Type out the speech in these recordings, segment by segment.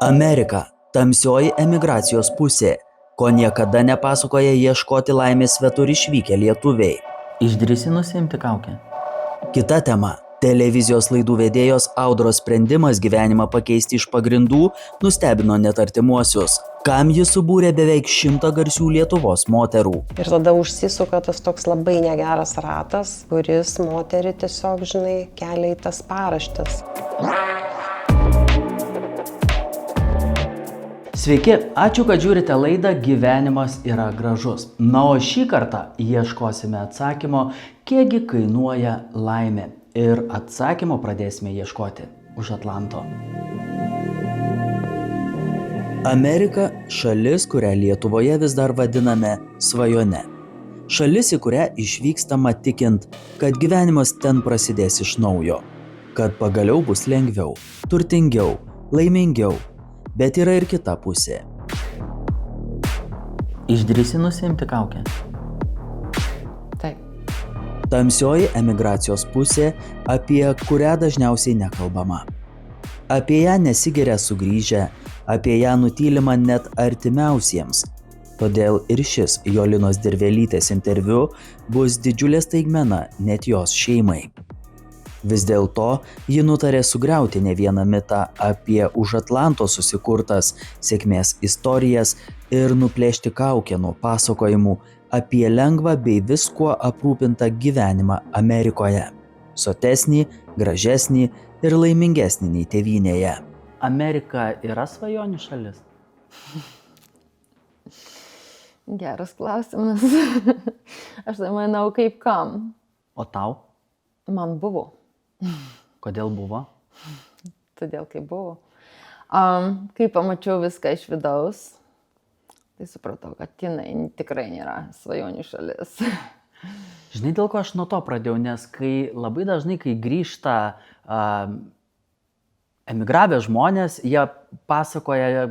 Amerika – tamsioji emigracijos pusė, ko niekada nepasakoja ieškoti laimės svetur išvykę lietuviai. Išdrįsi nusiimti kaukę? Kita tema – televizijos laidų vedėjos Audros sprendimas gyvenimą pakeisti iš pagrindų nustebino net artimuosius, kam ji subūrė beveik 100 garsių Lietuvos moterų. Ir tada užsisuka tas toks labai negeras ratas, kuris moterį tiesiog, kelia į tas paraštes. Sveiki, ačiū, kad žiūrite laidą Gyvenimas yra gražus. Na, o šį kartą ieškosime atsakymo, kiekgi kainuoja laimė. Ir atsakymo pradėsime ieškoti už Atlanto. Amerika – šalis, kurią Lietuvoje vis dar vadiname svajone. Šalis, į kurią išvykstama tikint, kad gyvenimas ten prasidės iš naujo. Kad pagaliau bus lengviau, turtingiau, laimingiau. Bet yra ir kita pusė. Išdrįsi nusiimti kaukę? Taip. Tamsioji emigracijos pusė, apie kurią dažniausiai nekalbama. Apie ją nesigiria sugrįžę, apie ją nutylima net artimiausiems. Todėl ir šis Jolinos Dirvelytės interviu bus didžiulė staigmena net jos šeimai. Vis dėlto ji nutarė sugriauti ne vieną mitą apie už Atlanto susikurtas sėkmės istorijas ir nuplėšti kaukę nuo pasakojimų apie lengvą bei viskuo aprūpintą gyvenimą Amerikoje. Sotesnį, gražesnį ir laimingesnį nei tėvynėje. Amerika yra svajonių šalis? Geras klausimas. Aš tai manau, kaip kam. O tau? Man buvo. Kodėl buvo? Todėl kaip buvo. Kai pamačiau viską iš vidaus, tai supratau, kad jinai tikrai nėra svajonių šalis. Žinai, dėl ko aš nuo to pradėjau, nes labai dažnai, kai grįžta emigravę žmonės, jie pasakoja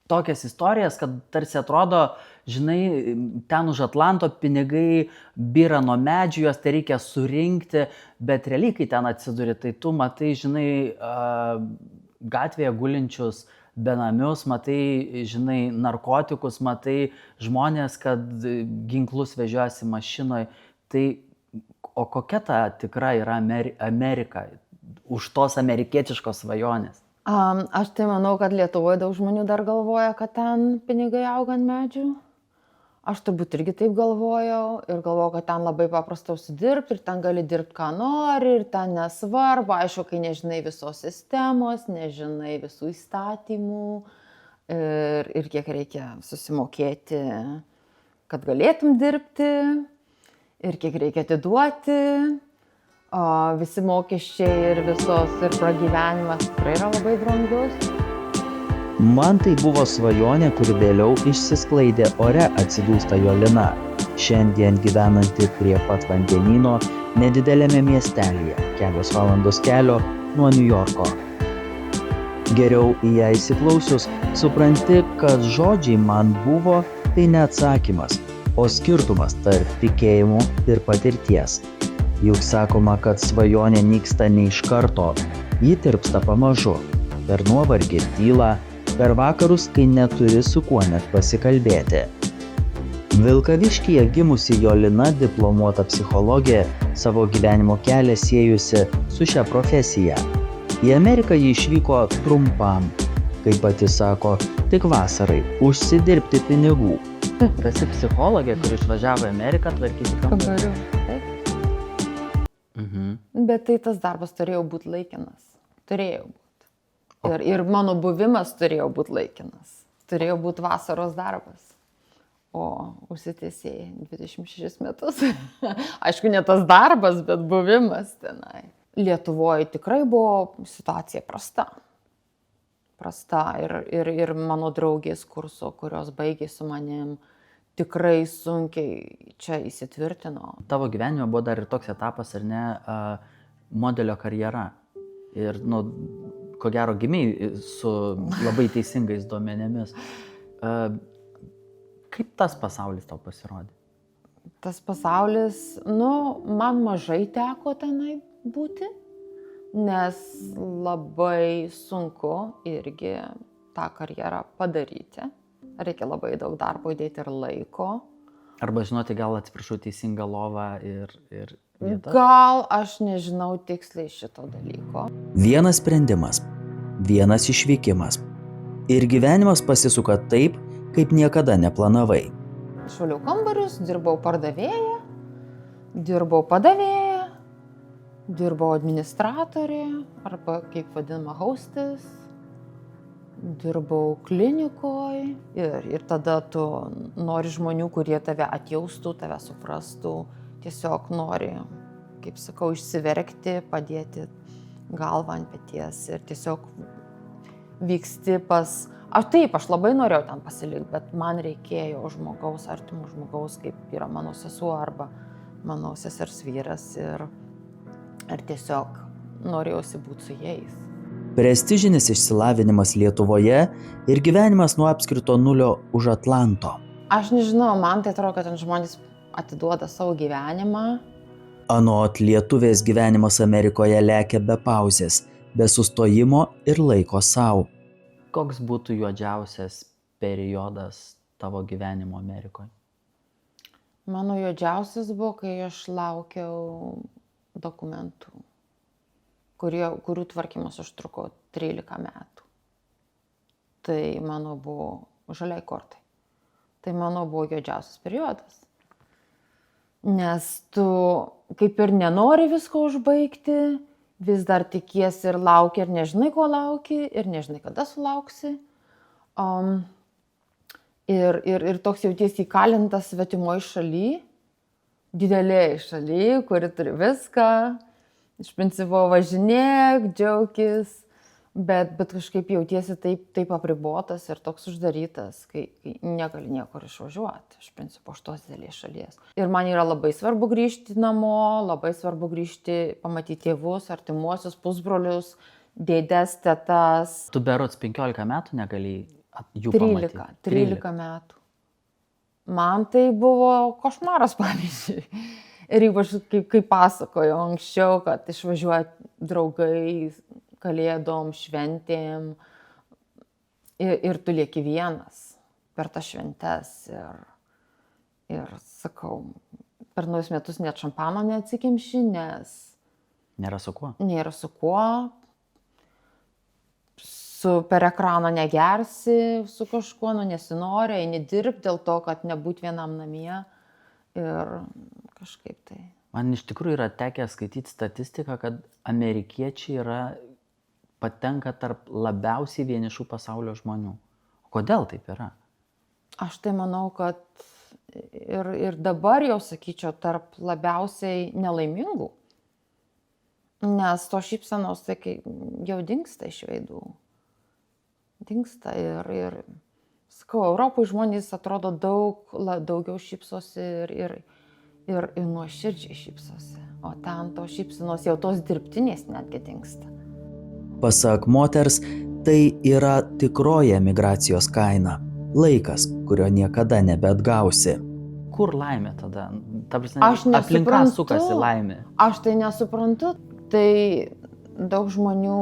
tokias istorijas, kad tarsi atrodo, žinai, ten už Atlanto pinigai byra nuo medžių, juos tai reikia surinkti, bet realiai, kai ten atsiduri, tai tu matai, žinai, gatvėje gulinčius benamius, matai, žinai, narkotikus, matai žmonės, kad ginklus vežiojasi mašinoje. Tai, o kokia ta tikra yra Amerika už tos amerikietiškos svajonės? Aš tai manau, kad Lietuvoje daug žmonių dar galvoja, kad ten pinigai auga ant medžių. Aš turbūt irgi taip galvojau ir galvojau, kad ten labai paprasta užsidirbti ir ten gali dirbti, ką nori ir ten nesvarbu. Aišku, kai nežinai visos sistemos, nežinai visų įstatymų ir kiek reikia susimokėti, kad galėtum dirbti ir kiek reikia atiduoti. Visi mokesčiai ir pragyvenimas tikrai yra labai brangus. Man tai buvo svajonė, kuri vėliau išsisklaidė ore, atsidūsta Jolina, šiandien gyvenanti prie pat vandenyno nedidelėme miestelyje, kelios valandos kelio nuo Niujorko. Geriau į ją įsiklausius, supranti, kad žodžiai man buvo tai ne atsakymas, o skirtumas tarp tikėjimų ir patirties. Juk sakoma, kad svajonė nyksta ne iš karto, ji tirpsta pamažu, per nuovargį ir tylą, per vakarus, kai neturi su kuo net pasikalbėti. Vilkaviškyje gimusi Jolina, diplomuota psichologė, savo gyvenimo kelią siejusi su šia profesija. Į Ameriką ji išvyko trumpam, kaip pati sako, tik vasarai, užsidirbti pinigų. Tu esi psichologė, kuri išvažiavo į Ameriką tvarkyti kambarių. Taip. Bet tai tas darbas turėjo būti laikinas. Turėjo būti. Ir mano buvimas turėjo būti laikinas. Turėjo būti vasaros darbas. O užsitęsėjai 26 metus. Aišku, ne tas darbas, bet buvimas tenai. Lietuvoje tikrai buvo situacija prasta. Ir mano draugės kurso, kurios baigė su manim, tikrai sunkiai čia įsitvirtino. Tavo gyvenime buvo dar ir toks etapas, ar ne, modelio karjera. Ir, ko gero, gimei su labai teisingais duomenimis. Kaip tas pasaulis tau pasirodė? Tas pasaulis, man mažai teko tenai būti, nes labai sunku irgi tą karjerą padaryti. Reikia labai daug darbo įdėti ir laiko. Arba žinoti, gal atsiprašau, teisingą lovą ir vietą. Gal aš nežinau tiksliai šito dalyko. Vienas sprendimas, vienas išvykimas. Ir gyvenimas pasisuka taip, kaip niekada neplanavai. Išvaliau kambarius, dirbau pardavėja, dirbau padavėja, dirbau administratorė arba kaip vadinama hostess, dirbau klinikoje ir tada tu nori žmonių, kurie tave atjaustų, tave suprastų, tiesiog nori, kaip sakau, išsiverkti, padėti galvą ant peties ir tiesiog vyksti pas... Aš labai norėjau ten pasilikti, bet man reikėjo žmogaus, artimo žmogaus, kaip yra mano sesuo arba mano sesers vyras ir tiesiog norėjausi būti su jais. Prestižinis išsilavinimas Lietuvoje ir gyvenimas nuo apskrito nulio už Atlanto. Aš nežinau, man tai atrodo, kad ten žmonės atiduoda savo gyvenimą. Anot lietuvės gyvenimas Amerikoje lekia be pauzės, be sustojimo ir laiko sau. Koks būtų juodžiausias periodas tavo gyvenimo Amerikoje? Mano juodžiausias buvo, kai aš laukiau dokumentų, kurių tvarkymas užtruko 13 metų. Tai mano buvo žaliai kortai. Tai mano buvo juodžiausias periodas. Nes tu kaip ir nenori visko užbaigti, vis dar tikiesi ir lauki ir nežinai, ko lauki ir nežinai, kada sulauksi. Ir toks jautiesi įkalintas svetimoje šaly, didelėje šaly, kuri turi viską. Iš principo važinėk, džiaukis, bet kažkaip jautiesi taip apribotas ir toks uždarytas, kai negali niekur išvažiuoti, iš principo, iš tos didelės šalies. Ir man yra labai svarbu grįžti namo, labai svarbu grįžti, pamatyti tėvus, artimuosius, pusbrolius, dėdes, tetas. Tu berods 15 metų negalėjai jų pamatyti? 13 metų. Man tai buvo košmaras, pavyzdžiui. Ir ypač kaip pasakojo anksčiau, kad išvažiuoja draugai kalėdom, šventėm ir tu lieki vienas per tas šventes. Ir sakau, per naujus metus net šampano neatsikimši, nes... Nėra su kuo? Nėra su kuo. Per ekraną negersi su kažkuo, nesinori, eini dirbti dėl to, kad nebūt vienam namie. Ir kažkaip tai. Man iš tikrųjų yra tekę skaityti statistiką, kad amerikiečiai patenka tarp labiausiai vienišų pasaulio žmonių. Kodėl taip yra? Aš tai manau, kad ir dabar jau sakyčiau tarp labiausiai nelaimingų. Nes to šypsenos tai jau dingsta iš veidų. Dingsta ir sakau, Europoje žmonės atrodo daugiau šypsosi ir nuoširdžiai šypsosi. O ten to šypsenos jau tos dirbtinės netgi dingsta. Pasak moters, tai yra tikroji emigracijos kaina. Laikas, kurio niekada nebeatgausi. Kur laimė tada? Ta prasme, aplinka sukasi laimė. Aš tai nesuprantu. Tai daug žmonių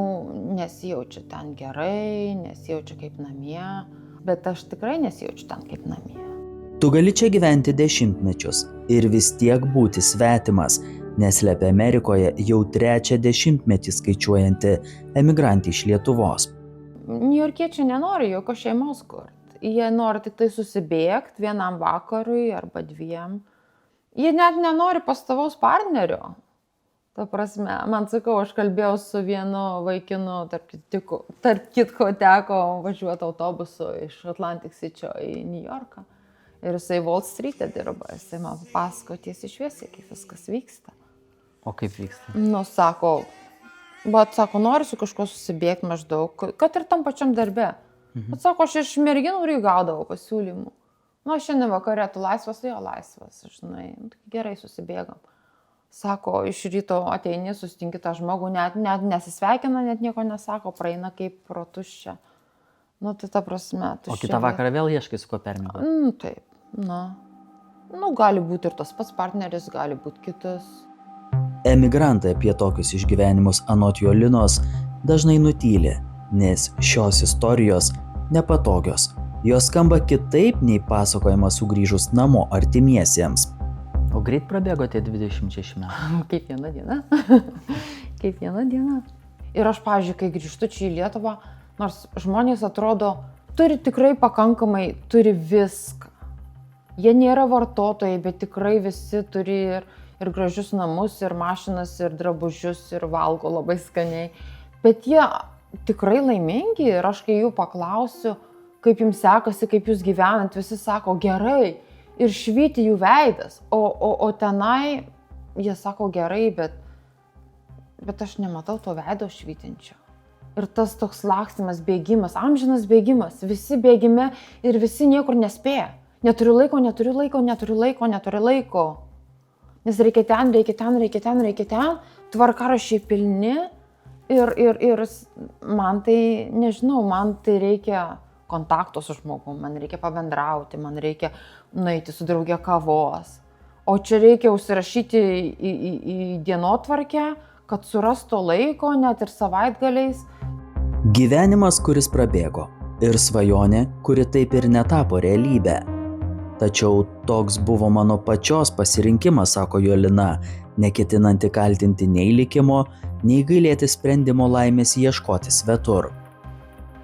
nesijaučia ten gerai, nesijaučia kaip namie. Bet aš tikrai nesijaučiu ten kaip namie. Tu gali čia gyventi dešimtmečius ir vis tiek būti svetimas, neslepia Amerikoje jau 3 dešimtmetį skaičiuojanti emigrantė iš Lietuvos. Niujorkiečiai nenori jokios šeimos kurti. Jie nori tik tai susibėgti vienam vakarui arba 2. Jie net nenori pastovaus partnerio. Ta prasme, man sakau, aš kalbėjau su vienu vaikinu, tarp kitko teko važiuoti autobusu iš Atlantic City į New Yorką. Ir jisai Wall Street'e dirba, jisai man papasako tiesiai šviesiai, kaip viskas vyksta. O kaip vyksta? Sako, nori su kažkuo susibėgti maždaug, kad ir tam pačiam darbe. Bet sako, aš iš merginų irgi gaudavau pasiūlymų. Šiandien vakare tu laisvas, jo laisvas, žinai, gerai susibėgam. Sako, iš ryto ateini, susitinki tą žmogų, net nesisveikina, net nieko nesako, praeina kaip pro tuščią. Tai ta prasme, tuščia. O kitą vakarą vėl ieškai su kuo permiegoti? Taip, gali būti ir tas pats partneris, gali būti kitas. Emigrantai apie tokius išgyvenimus anot Jolinos dažnai nutyli, nes šios istorijos nepatogios. Jos skamba kitaip nei pasakojimas sugrįžus namo artimiesiems. O greit prabėgo tie 26 metų. Kiekvieną dieną. Kiekvieną dieną. Ir aš, pavyzdžiui, kai grįžtu čia į Lietuvą, nors žmonės atrodo, turi tikrai pakankamai, turi viską. Jie nėra vartotojai, bet tikrai visi turi ir gražius namus, ir mašinas, ir drabužius, ir valgo labai skaniai. Bet jie tikrai laimingi ir aš kai jų paklausiu, kaip jums sekasi, kaip jūs gyvenat, visi sako gerai ir švyti jų veidas. O tenai jie sako gerai, bet aš nematau to veido švytinčio. Ir tas toks lakstymas, bėgimas, amžinas bėgimas, visi bėgime ir visi niekur nespėja. Neturiu laiko. Nes reikia ten, tvarkaraščiai pilni ir man tai, nežinau, man tai reikia kontakto su žmogum, man reikia pabendrauti, man reikia nueiti su drauge kavos. O čia reikia užsirašyti į dienotvarkę, kad surastų laiko net ir savaitgaliais. Gyvenimas, kuris prabėgo, ir svajonė, kuri taip ir netapo realybė. Tačiau toks buvo mano pačios pasirinkimas, sako Jolina, neketinanti kaltinti nei likimo, nei gailėti sprendimo laimės ieškoti svetur.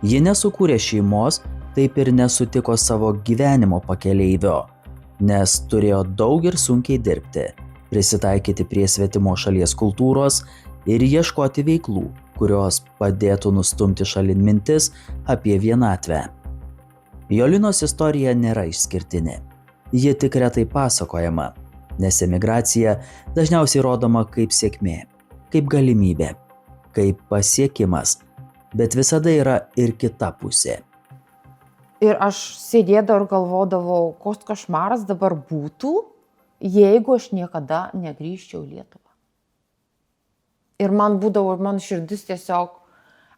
Ji nesukūrė šeimos, taip ir nesutiko savo gyvenimo pakeleivio, nes turėjo daug ir sunkiai dirbti, prisitaikyti prie svetimo šalies kultūros ir ieškoti veiklų, kurios padėtų nustumti šalin mintis apie vienatvę. Jolinos istorija nėra išskirtinė. Ji tik retai pasakojama, nes emigracija dažniausiai rodoma kaip sėkmė, kaip galimybė, kaip pasiekimas, bet visada yra ir kita pusė. Ir aš sėdėdavau ir galvodavau, koks košmaras dabar būtų, jeigu aš niekada negrįžčiau į Lietuvą. Ir man širdis tiesiog,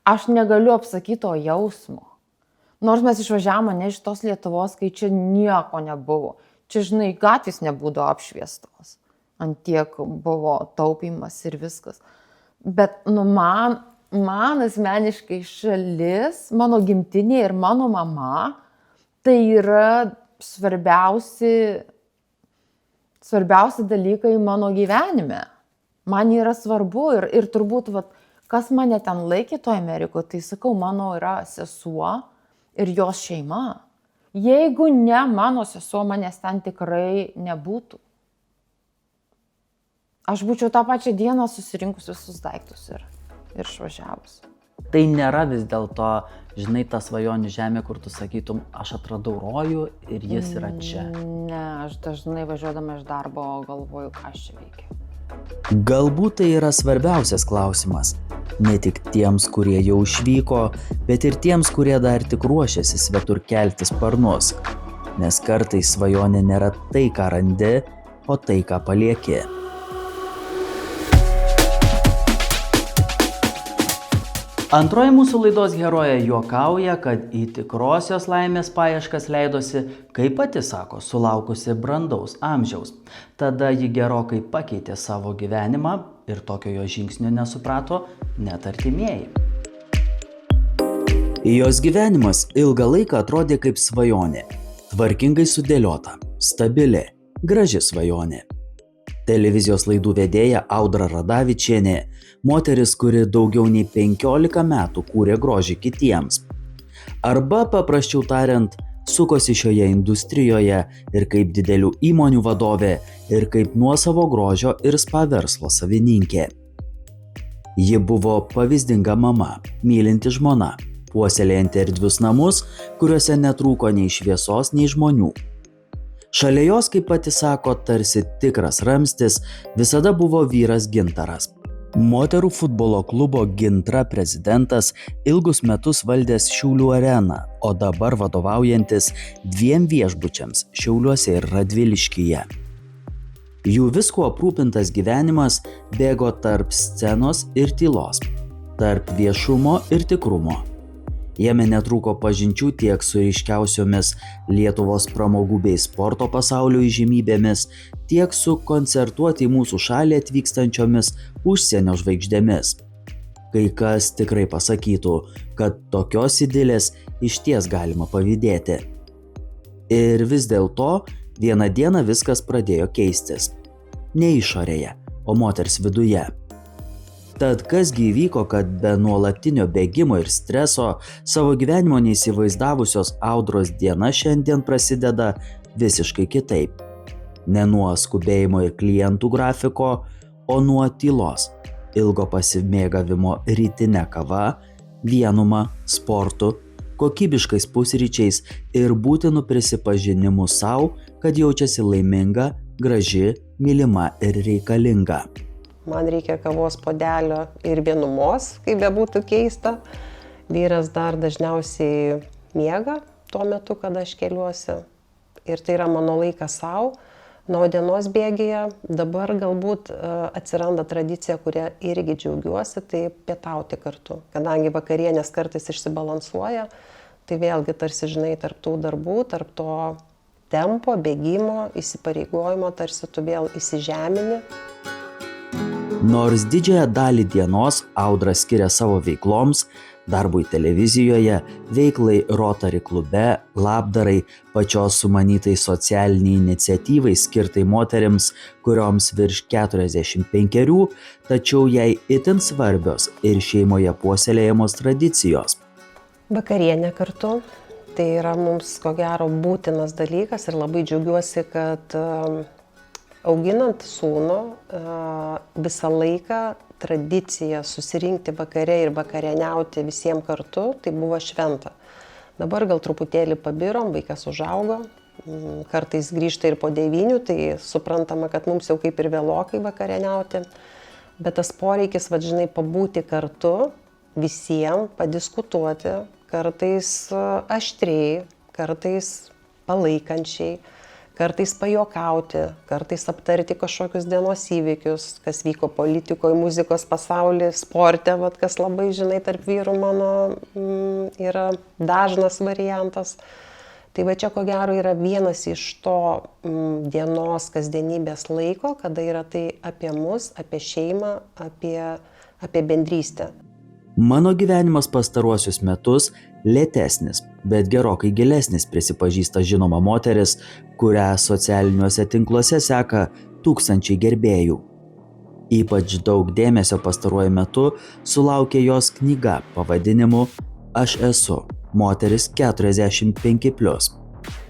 aš negaliu apsakyti to jausmo. Nors mes išvažiavome ne iš tos Lietuvos, kai čia nieko nebuvo. Čia, žinai, gatvės nebūdavo apšviestos. Ant tiek buvo taupimas ir viskas. Bet man asmeniškai šalis, mano gimtinė ir mano mama, tai yra svarbiausi dalykai mano gyvenime. Man yra svarbu ir turbūt, kas mane ten laikė to Amerikoje, tai sakau, mano yra sesuo ir jos šeima. Jeigu ne mano sesuo, manęs ten tikrai nebūtų. Aš būčiau tą pačią dieną susirinkus visus daiktus ir išvažiavus. Tai nėra vis dėlto, žinai, ta svajonių žemė, kur tu sakytum, aš atradau rojų ir jis yra čia. Ne, aš dažnai važiuodama iš darbo galvoju, ką aš čia veikiu. Galbūt tai yra svarbiausias klausimas. Ne tik tiems, kurie jau išvyko, bet ir tiems, kurie dar tik ruošiasi svetur kelti sparnus. Nes kartais svajonė nėra tai, ką randi, o tai, ką palieki. Antroji mūsų laidos herojė juokauja, kad į tikrosios laimės paieškas leidosi, kaip pati sako, sulaukusi brandaus amžiaus. Tada ji gerokai pakeitė savo gyvenimą ir tokio jo žingsnio nesuprato net artimieji. Jos gyvenimas ilgą laiką atrodė kaip svajonė. Tvarkingai sudėliota, stabili, graži svajonė. Televizijos laidų vedėja Audra Radavičienė, moteris, kuri daugiau nei 15 metų kūrė grožį kitiems. Arba, paprasčiau tariant, sukosi šioje industrijoje ir kaip didelių įmonių vadovė, ir kaip nuosavo grožio ir spa verslo savininkė. Ji buvo pavyzdinga mama, mylinti žmona, puoselėjanti erdvius namus, kuriuose netrūko nei šviesos, nei žmonių. Šalia jos, kaip pati sako, tarsi tikras ramstis, visada buvo vyras Gintaras. Moterų futbolo klubo Gintra prezidentas, ilgus metus valdęs Šiaulių areną, o dabar vadovaujantis 2 viešbučiams Šiauliuose ir Radviliškyje. Jų visko aprūpintas gyvenimas bėgo tarp scenos ir tylos, tarp viešumo ir tikrumo. Jame netrūko pažinčių tiek su ryškiausiomis Lietuvos pramogų bei sporto pasaulio įžymybėmis, tiek su koncertuoti į mūsų šalį atvykstančiomis užsienio žvaigždėmis. Kai kas tikrai pasakytų, kad tokios idilės išties galima pavydėti. Ir vis dėlto vieną dieną viskas pradėjo keistis. Ne išorėje, o moters viduje. Tad kasgi įvyko, kad be nuolatinio bėgimo ir streso savo gyvenimo neįsivaizdavusios Audros diena šiandien prasideda visiškai kitaip. Ne nuo skubėjimo ir klientų grafiko, o nuo tylos, ilgo pasimėgavimo rytine kava, vienuma, sportu, kokybiškais pusryčiais ir būtinu prisipažinimu savo, kad jaučiasi laiminga, graži, mylima ir reikalinga. Man reikia kavos puodelio ir vienumos, kaip bebūtų keista. Vyras dar dažniausiai miega tuo metu, kada aš keliuosi. Ir tai yra mano laikas savo. Nuo dienos bėgėje dabar galbūt atsiranda tradicija, kurią irgi džiaugiuosi, tai pietauti kartu. Kadangi vakarienės kartais išsibalansuoja, tai vėlgi tarsi, žinai, tarp tų darbų, tarp to tempo, bėgimo, įsipareigojimo, tarsi tu vėl įsižemini. Nors didžiąją dalį dienos Audra skiria savo veikloms, darbui televizijoje, veiklai Rotary klube, labdarai, pačios sumanytai socialiniai iniciatyvai skirtai moterims, kurioms virš 45, tačiau jai itin svarbios ir šeimoje puoselėjamos tradicijos. Vakarienė kartu, tai yra mums ko gero būtinas dalykas ir labai džiaugiuosi, kad auginant sūnų visą laiką tradicija susirinkti vakare ir vakarieniauti visiems kartu, tai buvo šventa. Dabar gal truputėlį pabirom, vaikas užaugo, kartais grįžta ir po 9, tai suprantama, kad mums jau kaip ir vėlokai vakarieniauti, bet tas poreikis, žinai, pabūti kartu visiems, padiskutuoti, kartais aštriai, kartais palaikančiai, kartais pajuokauti, kartais aptarti kažkokius dienos įvykius, kas vyko politikoje, muzikos pasaulyje, sporte, kas labai, žinai, tarp vyrų mano yra dažnas variantas. Tai čia ko gero yra vienas iš to dienos kasdienybės laiko, kada yra tai apie mus, apie šeimą, apie bendrystę. Mano gyvenimas pastaruosius metus lėtesnis, bet gerokai gilesnis, prisipažįsta žinoma moteris, kurią socialiniuose tinkluose seka tūkstančiai gerbėjų. Ypač daug dėmesio pastaruoju metu sulaukė jos knyga pavadinimu Aš esu moteris 45+,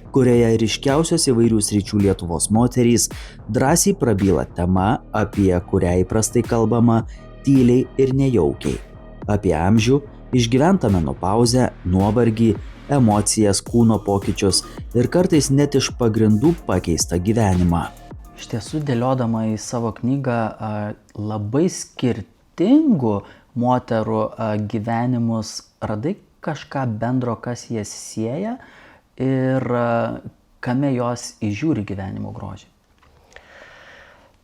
kurioje ryškiausios įvairių sričių Lietuvos moterys drąsiai prabyla tema, apie kurią įprastai kalbama tyliai ir nejaukiai. Apie amžių, išgyventą menopauzę, nuovargį, emocijas, kūno pokyčius ir kartais net iš pagrindų pakeistą gyvenimą. Iš tiesų, dėliodama į savo knygą labai skirtingų moterų gyvenimus, radai kažką bendro, kas jas sieja ir kame jos įžiūri gyvenimo grožį.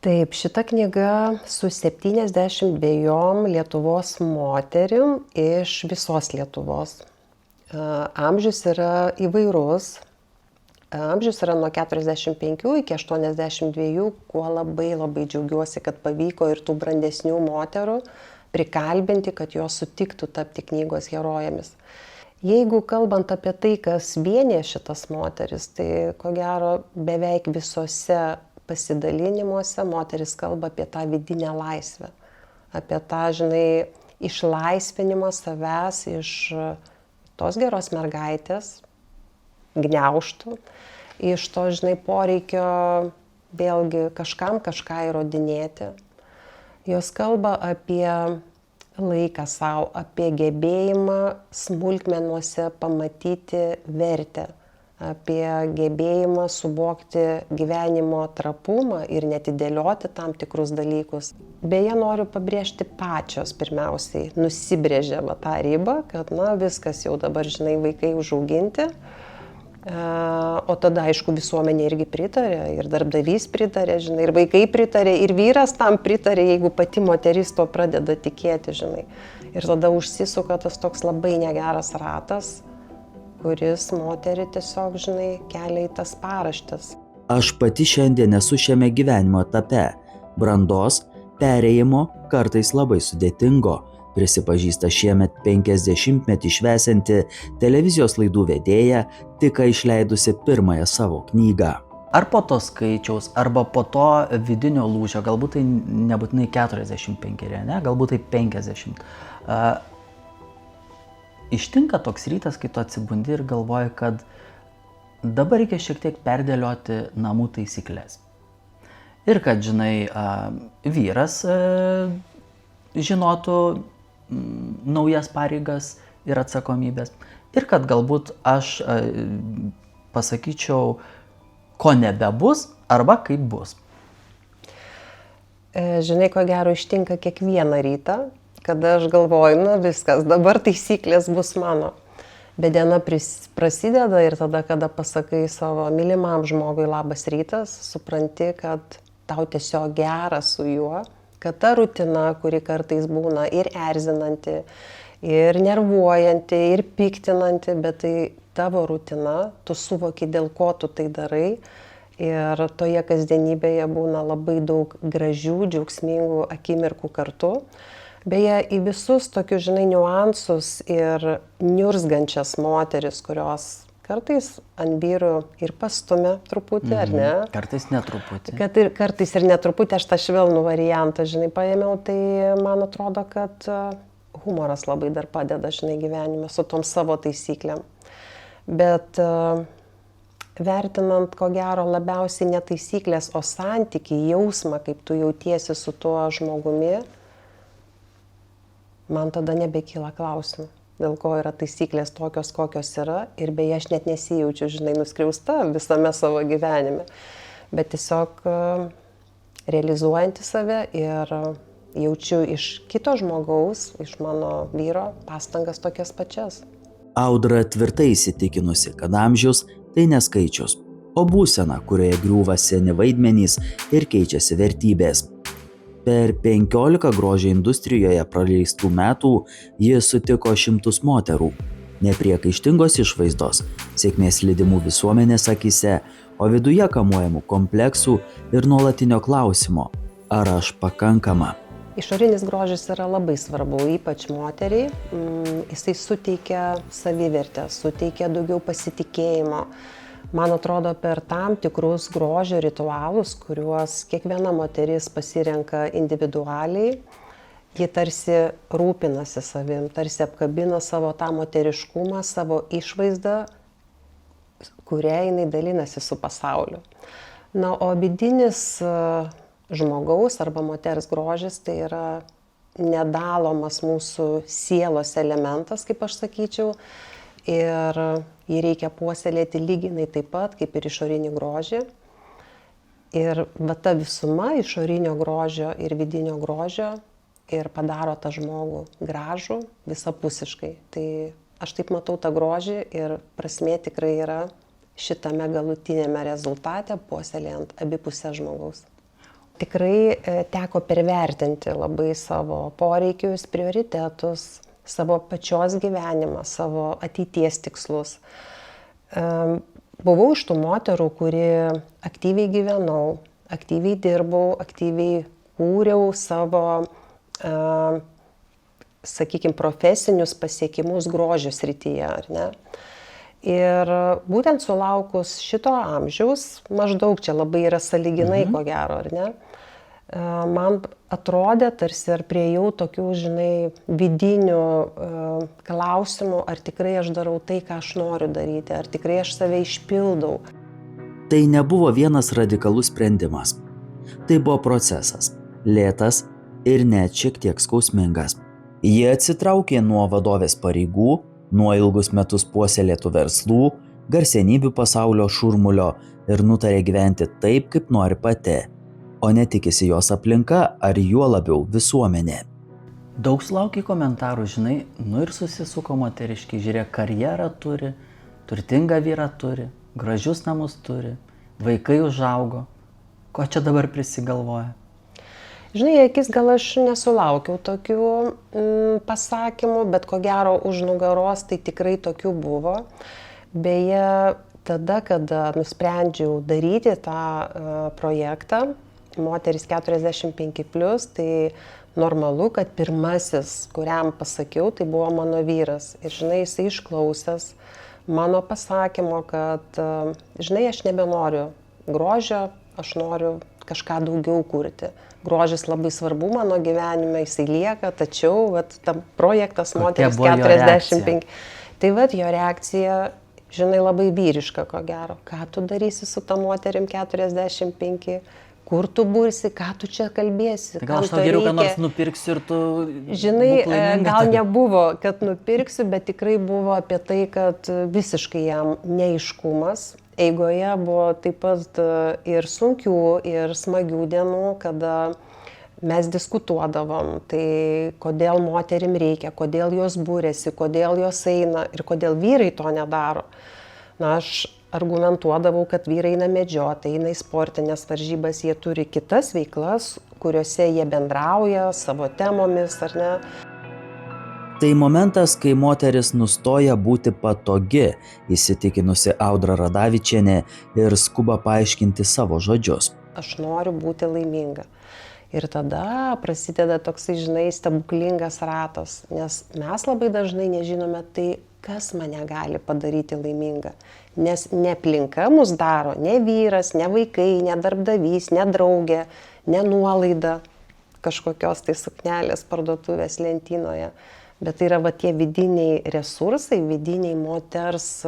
Taip, šita knyga su 72 Lietuvos moterim iš visos Lietuvos. Amžius yra įvairus. Amžius yra nuo 45 iki 82, kuo labai džiaugiuosi, kad pavyko ir tų brandesnių moterų prikalbinti, kad jos sutiktų tapti knygos herojėmis. Jeigu kalbant apie tai, kas vienė šitas moteris, tai ko gero beveik visose pasidalinimuose moteris kalba apie tą vidinę laisvę, apie tą, žinai, išlaisvinimą savęs iš tos geros mergaitės, gniaužtų, iš to, žinai, poreikio vėlgi kažkam kažką įrodinėti. Jos kalba apie laiką savo, apie gebėjimą smulkmenuose pamatyti vertę, apie gebėjimą suvokti gyvenimo trapumą ir netidėlioti tam tikrus dalykus. Beje, noriu pabrėžti pačios pirmiausiai, nusibrėžė tą ribą, kad viskas jau dabar, žinai, vaikai užauginti, o tada, aišku, visuomenė irgi pritarė, ir darbdavys pritarė, žinai, ir vaikai pritarė, ir vyras tam pritarė, jeigu pati moteris to pradeda tikėti, žinai. Ir tada užsisuka tas toks labai negeras ratas, kuris moterį tiesiog, žinai, kelia į tas paraštes. Aš pati šiandien esu šiame gyvenimo etape, brandos, perėjimo, kartais labai sudėtingo, prisipažįsta šiemet 50-metį švęsianti televizijos laidų vedėja, tik ką išleidusi pirmąją savo knygą. Ar po to skaičiaus, arba po to vidinio lūžio, galbūt tai nebūtinai 45, ne? Galbūt tai 50. Ištinka toks rytas, kai tu atsibundi ir galvoji, kad dabar reikia šiek tiek perdėlioti namų taisyklės. Ir kad, žinai, vyras žinotų naujas pareigas ir atsakomybės. Ir kad galbūt aš pasakyčiau, ko nebebus arba kaip bus. Žinai, ko gero ištinka kiekvieną rytą, kada aš galvoju, viskas, dabar taisyklės bus mano. Bet diena prasideda ir tada, kada pasakai savo mylimam žmogui labas rytas, supranti, kad tau tiesiog gera su juo, kad ta rutina, kuri kartais būna ir erzinanti, ir nervuojanti, ir piktinanti, bet tai tavo rutina, tu suvoki, dėl ko tu tai darai ir toje kasdienybėje būna labai daug gražių, džiaugsmingų akimirkų kartu. Beje, į visus tokius, žinai, niuansus ir niurzgančias moteris, kurios kartais ant vyrų ir pastumia truputį, ar ne? Kartais netruputį. Kartais ir netruputį, aš tą švelnų variantą, žinai, paėmiau, tai man atrodo, kad humoras labai dar padeda, žinai, gyvenime su tom savo taisyklėm. Bet vertinant, ko gero, labiausiai ne taisyklės, o santykį, jausmą, kaip tu jautiesi su tuo žmogumi, man tada nebekyla klausimų, dėl ko yra taisyklės tokios, kokios yra. Ir beje, aš net nesijaučiu, žinai, nuskriausta visame savo gyvenime. Bet tiesiog realizuojanti save ir jaučiu iš kito žmogaus, iš mano vyro, pastangas tokias pačias. Audra tvirtai įsitikinusi, kad amžius tai ne skaičius, o būsena, kurioje griūva seni vaidmenys ir keičiasi vertybės. Per 15 grožio industrijoje praleistų metų ji sutiko šimtus moterų. Nepriekaištingos išvaizdos, sėkmės lydimų visuomenės akyse, o viduje kamuojamų kompleksų ir nuolatinio klausimo, ar aš pakankama. Išorinis grožis yra labai svarbu, ypač moteriai. Jisai suteikia savivertę, suteikia daugiau pasitikėjimo. Man atrodo, per tam tikrus grožio ritualus, kuriuos kiekviena moteris pasirenka individualiai, ji tarsi rūpinasi savim, tarsi apkabina savo tą moteriškumą, savo išvaizdą, kurią jinai dalinasi su pasauliu. Na, o vidinis žmogaus arba moters grožis tai yra nedalomas mūsų sielos elementas, kaip aš sakyčiau, ir jį reikia puoselėti lyginai taip pat, kaip ir išorinį grožį. Ir va ta visuma išorinio grožio ir vidinio grožio ir padaro tą žmogų gražų visapusiškai. Tai aš taip matau tą grožį ir prasmė tikrai yra šitame galutinėme rezultate, puoselėjant abipusę žmogaus. Tikrai teko pervertinti labai savo poreikius, prioritetus, savo pačios gyvenimą, savo ateities tikslus. Buvau iš tų moterų, kuri aktyviai gyvenau, aktyviai dirbau, aktyviai kūriau savo, sakykime, profesinius pasiekimus grožio srityje, ar ne? Ir būtent sulaukus šito amžiaus, maždaug čia labai yra sąlyginai, ko gero, ar ne? Man atrodė, tarsi ar priejau tokių, žinai, vidinių klausimų, ar tikrai aš darau tai, ką aš noriu daryti, ar tikrai aš save išpildau. Tai nebuvo vienas radikalus sprendimas. Tai buvo procesas, lėtas ir net šiek tiek skausmingas. Jie atsitraukė nuo vadovės pareigų, nuo ilgus metus puoselėtų verslų, garsenybių pasaulio šurmulio ir nutarė gyventi taip, kaip nori pati, o netikisi jos aplinka ar juo labiau visuomenė. Daug sulaukiai komentarų, žinai, ir susisuko moteriškai, žiūrėk, karjerą turi, turtingą vyrą turi, gražius namus turi, vaikai užaugo. Ko čia dabar prisigalvoja? Žinai, akis gal aš nesulaukiau tokių pasakymų, bet ko gero už nugaros tai tikrai tokių buvo. Beje, tada, kada nusprendžiau daryti tą projektą, Moteris 45+, tai normalu, kad pirmasis, kuriam pasakiau, tai buvo mano vyras. Ir žinai, jisai išklausęs mano pasakymo, kad, žinai, aš nebenoriu grožio, aš noriu kažką daugiau kurti. Grožis labai svarbu mano gyvenime, jisai lieka, tačiau tam projektas moteris 45. Tai jo reakcija, žinai, labai vyriška, ko gero. Ką tu darysi su ta moterim 45? Kur tu bursi, ką tu čia kalbėsi? Gal aš tau geriau ką nors nupirksiu ir tu... Žinai, gal nebuvo, kad nupirksiu, bet tikrai buvo apie tai, kad visiškai jam neaiškumas. Eigoje buvo taip pat ir sunkių, ir smagių dienų, kada mes diskutuodavom, tai kodėl moterim reikia, kodėl jos būrėsi, kodėl jos eina ir kodėl vyrai to nedaro. Na, aš argumentuodavau, kad vyrai eina medžioti, eina į sportinės varžybas, jie turi kitas veiklas, kuriuose jie bendrauja savo temomis, ar ne. Tai momentas, kai moteris nustoja būti patogi, įsitikinusi Audra Radavičienė ir skuba paaiškinti savo žodžius. Aš noriu būti laiminga. Ir tada prasideda toksai, žinai, stebuklingas ratas, nes mes labai dažnai nežinome tai, kas mane gali padaryti laimingą. Nes ne aplinka mus daro, ne vyras, ne vaikai, ne darbdavys, ne draugė, ne nuolaida kažkokios tai suknelės parduotuvės lentynoje. Bet tai yra tie vidiniai resursai, vidiniai moters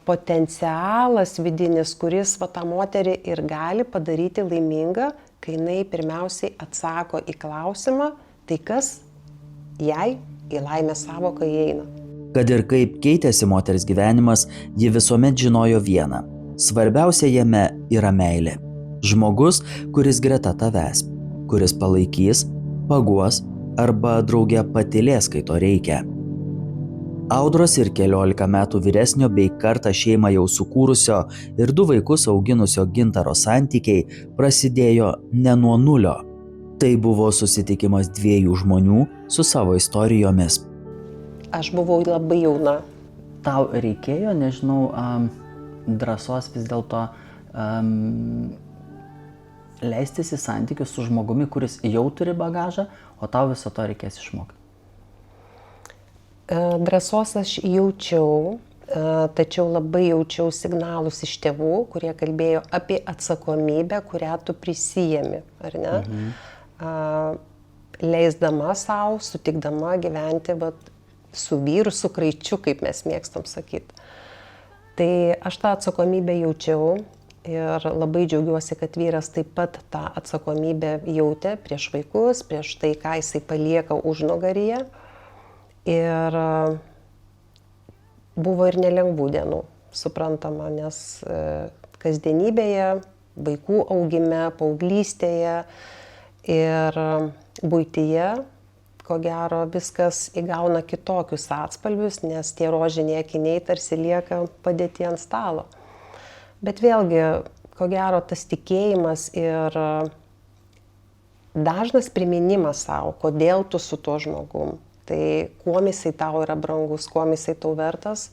potencialas vidinis, kuris tą moterį ir gali padaryti laimingą, kai jinai pirmiausiai atsako į klausimą, tai kas jai į laimės savoką įeina. Kad ir kaip keitėsi moters gyvenimas, ji visuomet žinojo vieną. Svarbiausia jame yra meilė. Žmogus, kuris greta tavęs, kuris palaikys, paguos arba drauge patylės, kai to reikia. Audros ir 14 metų vyresnio bei kartą šeimą jau sukūrusio ir 2 vaikus auginusio Gintaro santykiai prasidėjo ne nuo nulio. Tai buvo susitikimas 2 žmonių su savo istorijomis. Aš buvau labai jauna. Tau reikėjo, nežinau, drąsos vis dėlto leistis į santykius su žmogumi, kuris jau turi bagažą, o tau viso to reikės išmokti? Drąsos aš jaučiau, tačiau labai jaučiau signalus iš tėvų, kurie kalbėjo apie atsakomybę, kurią tu prisijemi, ar ne? Leisdama savo, sutikdama gyventi su vyru, su kraičiu, kaip mes mėgstam sakyti. Tai aš tą atsakomybę jaučiau. Ir labai džiaugiuosi, kad vyras taip pat tą atsakomybę jautė prieš vaikus, prieš tai, ką jisai palieka užnugaryje. Ir buvo ir nelengvų dienų, suprantama, nes kasdienybėje, vaikų augime, paauglystėje ir buityje, ko gero, viskas įgauna kitokius atspalvius, nes tie rožiniai akiniai tarsi lieka padėti ant stalo. Bet vėlgi, ko gero, tas tikėjimas ir dažnas priminimas savo, kodėl tu su tuo žmogum. Tai kuom jisai tau yra brangus, kuom jisai tau vertas.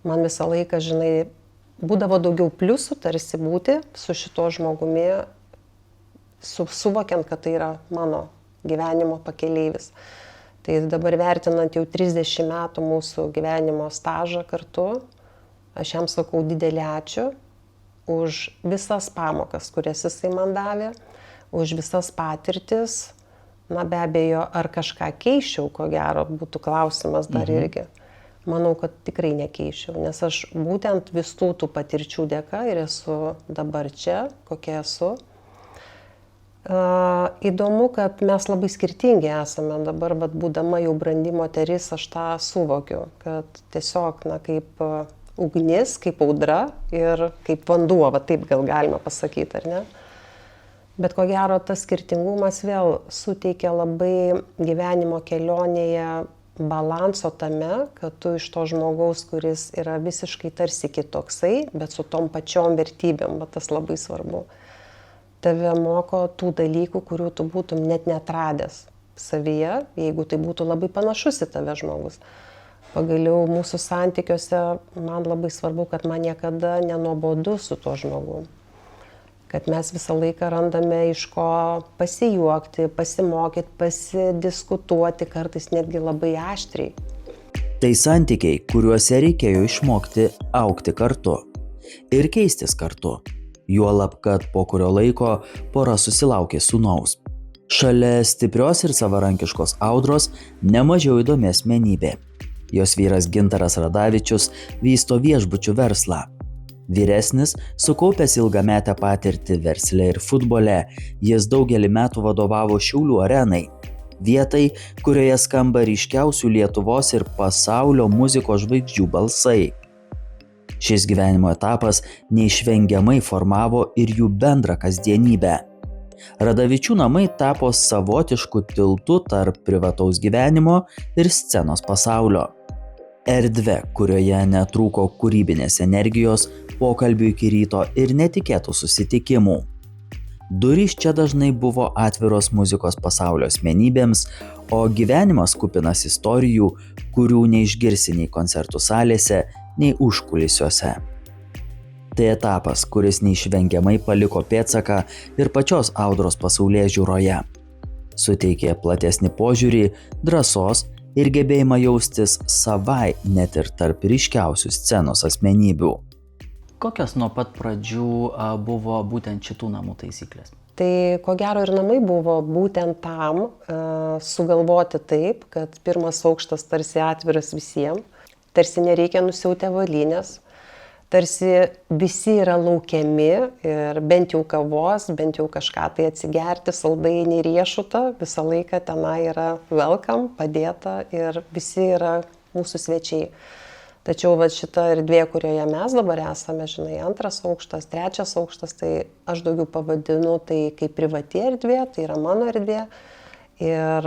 Man visą laiką, žinai, būdavo daugiau pliusų tarsi būti su šituo žmogumi, suvokiant, kad tai yra mano gyvenimo pakeleivis. Tai dabar vertinant jau 30 metų mūsų gyvenimo stažą kartu, aš jam sakau didelį ačiū už visas pamokas, kurias jisai man davė, už visas patirtis. Na be abejo, ar kažką keičiau, ko gero, būtų klausimas dar irgi. Manau, kad tikrai nekeičiau, nes aš būtent visų tų patirčių dėka ir esu dabar čia, kokia esu. Įdomu, kad mes labai skirtingi esame dabar, bet būdama jau brandi moteris, aš tą suvokiu, kad tiesiog, kaip ugnis, kaip audra ir kaip vanduo, taip gal galima pasakyti, ar ne? Bet ko gero, tas skirtingumas vėl suteikia labai gyvenimo kelionėje balanso tame, kad tu iš to žmogaus, kuris yra visiškai tarsi kitoksai, bet su tom pačiom vertybėm, bet tas labai svarbu. Tave moko tų dalykų, kurių tu būtum net netradęs savyje, jeigu tai būtų labai panašus į tave žmogus. Pagaliau mūsų santykiuose man labai svarbu, kad man niekada nenuobodu su tuo žmogum. kad mes visą laiką randame iš ko pasijuokti, pasimokyti, pasidiskutuoti, kartais netgi labai aštriai. Tai santykiai, kuriuose reikėjo išmokti augti kartu ir keistis kartu. Juolab, kad po kurio laiko pora susilaukė sūnaus. Šalia stiprios ir savarankiškos Audros nemažiau įdomi asmenybė. Jos vyras Gintaras Radavičius vysto viešbučių verslą. Vyresnis, sukaupęs ilgametę patirtį versle ir futbole, jis daugelį metų vadovavo Šiaulių Arenai, vietai, kurioje skamba ryškiausių Lietuvos ir pasaulio muzikos žvaigždžių balsai. Šis gyvenimo etapas neišvengiamai formavo ir jų bendrą kasdienybę. Radavičių namai tapo savotišku tiltu tarp privataus gyvenimo ir scenos pasaulio. Erdve, kurioje netrūko kūrybinės energijos, pokalbių iki ryto ir netikėtų susitikimų. Durys čia dažnai buvo atviros muzikos pasaulio asmenybėms, o gyvenimas kupinas istorijų, kurių neišgirsi nei koncertų salėse, nei užkulisiuose. Tai etapas, kuris neišvengiamai paliko pėdsaką ir pačios Audros pasaulėžiūroje. Suteikė platesnį požiūrį, drąsos ir gebėjimą jaustis savai net ir tarp ryškiausių scenos asmenybių. Kokios nuo pat pradžių buvo būtent šitų namų taisyklės? Tai ko gero ir namai buvo būtent tam sugalvoti taip, kad pirmas aukštas tarsi atviras visiems, tarsi nereikia nusiauti avalynės, tarsi visi yra laukiami ir bent jau kavos, bent jau kažką tai atsigerti, saldainį riešutą, visą laiką tenai yra welcome, padėta ir visi yra mūsų svečiai. Tačiau šita erdvė, kurioje mes dabar esame, žinai, 2 aukštas, 3 aukštas, tai aš daugiau pavadinu tai kaip privati erdvė, tai yra mano erdvė. Ir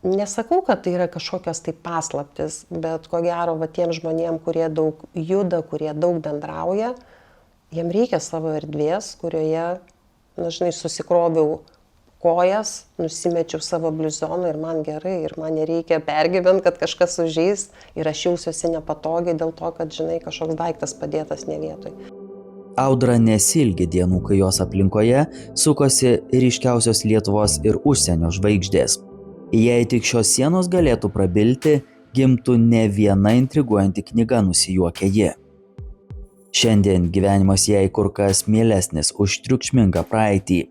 nesakau, kad tai yra kažkokios tai paslaptis, bet ko gero tiem žmonėm, kurie daug juda, kurie daug bendrauja, jiem reikia savo erdvės, kurioje, žinai, susikroviau kojas, nusimečiau savo bliuzoną ir man gerai, ir man nereikia pergyventi, kad kažkas užeis ir aš jausiuosi nepatogiai dėl to, kad, žinai, kažkoks daiktas padėtas ne vietoj. Audra nesilgi dienų, kai jos aplinkoje sukosi ryškiausios Lietuvos ir užsienio žvaigždės. Jei tik šios sienos galėtų prabilti, gimtų ne viena intriguojanti knyga, nusijuokia ji. Šiandien gyvenimas jai kur kas mielesnis už triukšmingą praeitį.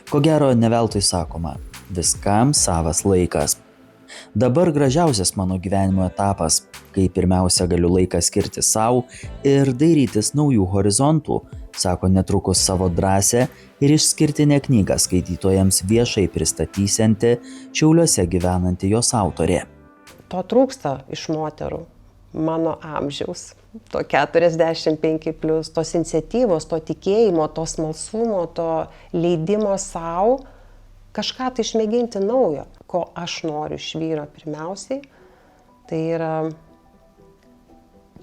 Ko gero, ne veltui sakoma, viskam savas laikas. Dabar gražiausias mano gyvenimo etapas, kai pirmiausia galiu laiką skirti savo ir dairytis naujų horizontų, sako netrukus savo drąsią ir išskirtinę knygą skaitytojams viešai pristatysianti Šiauliuose gyvenanti jos autorė. To trūksta iš moterų mano amžiaus, to 45+, tos iniciatyvos, to tikėjimo, to smalsumo, to leidimo savo kažką tai išmėginti naujo. Ko aš noriu iš vyro pirmiausiai, tai yra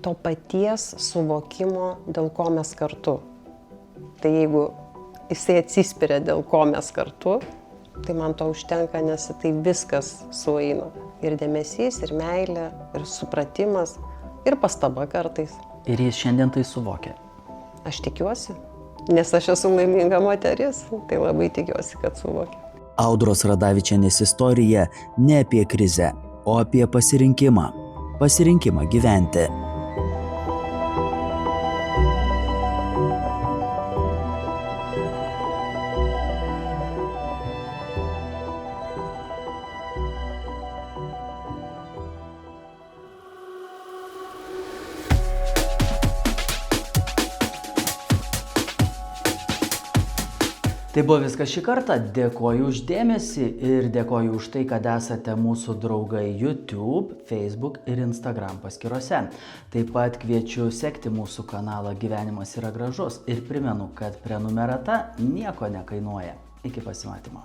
to paties suvokimo, dėl ko mes kartu. Tai jeigu jisai atsispiria, dėl ko mes kartu, tai man to užtenka, nes tai viskas sueina. Ir dėmesys, ir meilė, ir supratimas, ir pastaba kartais. Ir jis šiandien tai suvokia. Aš tikiuosi, nes aš esu laiminga moteris, tai labai tikiuosi, kad suvokia. Audros Radavičienės istorija ne apie krizę, o apie pasirinkimą. Pasirinkimą gyventi. Tai buvo viskas šį kartą. Dėkoju už dėmesį ir dėkoju už tai, kad esate mūsų draugai YouTube, Facebook ir Instagram paskyrose. Taip pat kviečiu sekti mūsų kanalą Gyvenimas yra gražus ir primenu, kad prenumerata nieko nekainuoja. Iki pasimatymo.